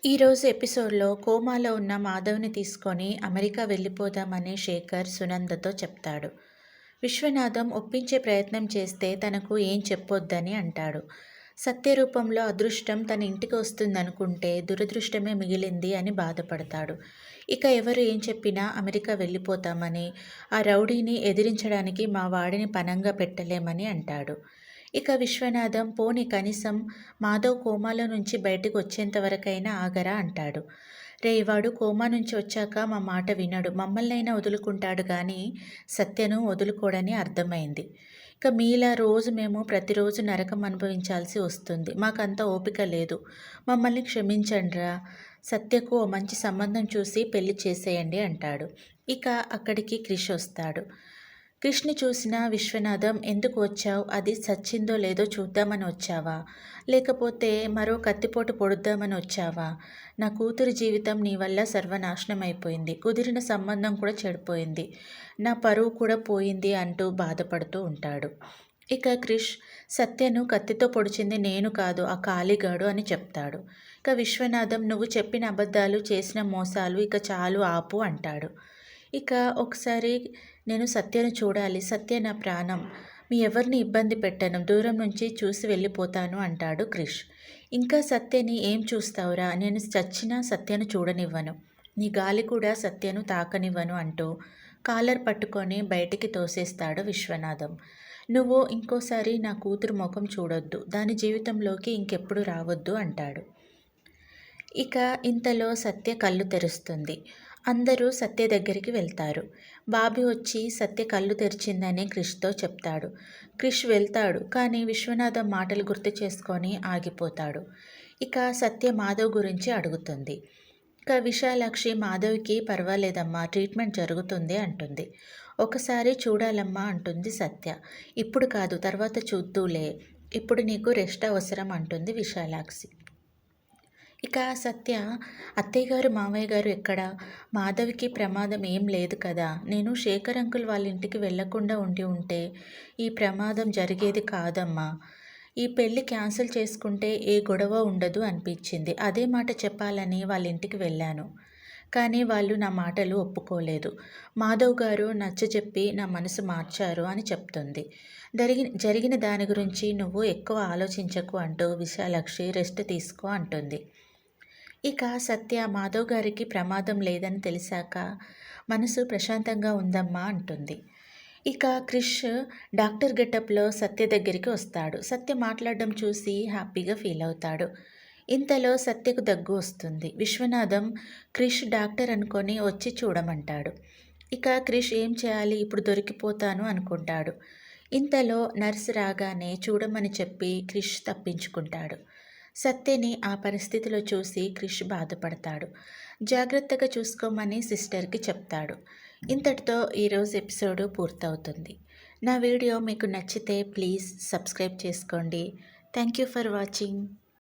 ఈరోజు ఎపిసోడ్‌లో కోమాలో ఉన్న మాధవ్‌ని తీసుకొని అమెరికా వెళ్ళిపోదామని శేఖర్ సునందతో చెప్తాడు. విశ్వనాథం ఒప్పించే ప్రయత్నం చేస్తే తనకు ఏం చెప్పొద్దని అంటాడు. సత్య రూపంలో అదృష్టం తన ఇంటికి వస్తుందనుకుంటే దురదృష్టమే మిగిలింది అని బాధపడతాడు. ఇక ఎవరు ఏం చెప్పినా అమెరికా వెళ్ళిపోతామని, ఆ రౌడీని ఎదిరించడానికి మా వాడిని పణంగా పెట్టలేమని అంటాడు. ఇక విశ్వనాథం పోనీ కనీసం మాధవ్ కోమాలో నుంచి బయటకు వచ్చేంత వరకైనా ఆగరా అంటాడు. వాడు కోమా నుంచి వచ్చాక మా మాట వినడు, మమ్మల్నైనా వదులుకుంటాడు కానీ సత్యను వదులుకోడని అర్థమైంది. ఇక మీలా రోజు మేము ప్రతిరోజు నరకం అనుభవించాల్సి వస్తుంది. మాకంత ఓపిక లేదు. మమ్మల్ని క్షమించండ్రా. సత్యకు ఓ మంచి సంబంధం చూసి పెళ్లి చేసేయండి అంటాడు. ఇక అక్కడికి క్రిష్ వస్తాడు. క్రిష్ని చూసిన విశ్వనాథం, ఎందుకు వచ్చావు? అది చచ్చిందో లేదో చూద్దామని వచ్చావా? లేకపోతే మరో కత్తిపోటు పొడుద్దామని వచ్చావా? నా కూతురి జీవితం నీ వల్ల సర్వనాశనం అయిపోయింది. కుదిరిన సంబంధం కూడా చెడిపోయింది. నా పరువు కూడా పోయింది అంటూ బాధపడుతూ ఉంటాడు. ఇక క్రిష్, సత్యను కత్తితో పొడిచింది నేను కాదు, ఆ కాళీగాడు అని చెప్తాడు. ఇక విశ్వనాథం, నువ్వు చెప్పిన అబద్ధాలు, చేసిన మోసాలు ఇక చాలు ఆపు అంటాడు. ఇక ఒకసారి నేను సత్యను చూడాలి. సత్య నా ప్రాణం. మీ ఎవరిని ఇబ్బంది పెట్టను. దూరం నుంచి చూసి వెళ్ళిపోతాను అంటాడు క్రిష్. ఇంకా సత్యని ఏం చూస్తావురా? నేను చచ్చినా సత్యను చూడనివ్వను. నీ గాలి కూడా సత్యను తాకనివ్వను అంటూ కాలర్ పట్టుకొని బయటికి తోసేస్తాడు విశ్వనాథం. నువ్వు ఇంకోసారి నా కూతురు ముఖం చూడొద్దు. దాని జీవితంలోకి ఇంకెప్పుడు రావద్దు అంటాడు. ఇక ఇంతలో సత్య కళ్ళు తెరుస్తుంది. అందరూ సత్య దగ్గరికి వెళ్తారు. బాబీ వచ్చి సత్య కళ్ళు తెరిచిందని క్రిష్తో చెప్తాడు. క్రిష్ వెళ్తాడు కానీ విశ్వనాథం మాటలు గుర్తు చేసుకొని ఆగిపోతాడు. ఇక సత్య మాధవ్ గురించి అడుగుతుంది. ఇక విశాలాక్షి మాధవ్కి పర్వాలేదమ్మా, ట్రీట్మెంట్ జరుగుతుంది అంటుంది. ఒకసారి చూడాలమ్మా అంటుంది సత్య. ఇప్పుడు కాదు, తర్వాత చూద్దులే, ఇప్పుడు నీకు రెస్ట్ అవసరం అంటుంది విశాలాక్షి. ఇక సత్య, అత్తయ్య గారు మామయ్య గారు ఎక్కడా? మాధవికి ప్రమాదం ఏం లేదు కదా? నేను శేఖర్ అంకుల్ వాళ్ళ ఇంటికి వెళ్లకుండా ఉంటే ఈ ప్రమాదం జరిగేది కాదమ్మా. ఈ పెళ్ళి క్యాన్సిల్ చేసుకుంటే ఏ గొడవ ఉండదు అనిపించింది. అదే మాట చెప్పాలని వాళ్ళ ఇంటికి వెళ్ళాను. కానీ వాళ్ళు నా మాటలు ఒప్పుకోలేదు. మాధవ్ గారు నచ్చజెప్పి నా మనసు మార్చారు అని చెప్తుంది. జరిగిన దాని గురించి నువ్వు ఎక్కువ ఆలోచించకు అంటూ విశాలాక్షి రెస్ట్ తీసుకో అంటుంది. ఇక సత్య, మాధవ్ గారికి ప్రమాదం లేదని తెలిసాక మనసు ప్రశాంతంగా ఉందమ్మా అంటుంది. ఇక క్రిష్ డాక్టర్ గెటప్లో సత్య దగ్గరికి వస్తాడు. సత్య మాట్లాడడం చూసి హ్యాపీగా ఫీల్ అవుతాడు. ఇంతలో సత్యకు దగ్గు వస్తుంది. విశ్వనాథం క్రిష్ డాక్టర్ అనుకొని వచ్చి చూడమంటాడు. ఇక క్రిష్ ఏం చేయాలి, ఇప్పుడు దొరికిపోతాను అనుకుంటాడు. ఇంతలో నర్సు రాగానే చూడమని చెప్పి క్రిష్ తప్పించుకుంటాడు. సత్యని ఆ పరిస్థితిలో చూసి క్రిష్ బాధపడతాడు. జాగ్రత్తగా చూసుకోమని సిస్టర్కి చెప్తాడు. ఇంతటితో ఈరోజు ఎపిసోడ్ పూర్తవుతుంది. నా వీడియో మీకు నచ్చితే ప్లీజ్ సబ్స్క్రైబ్ చేసుకోండి. Thank you for watching.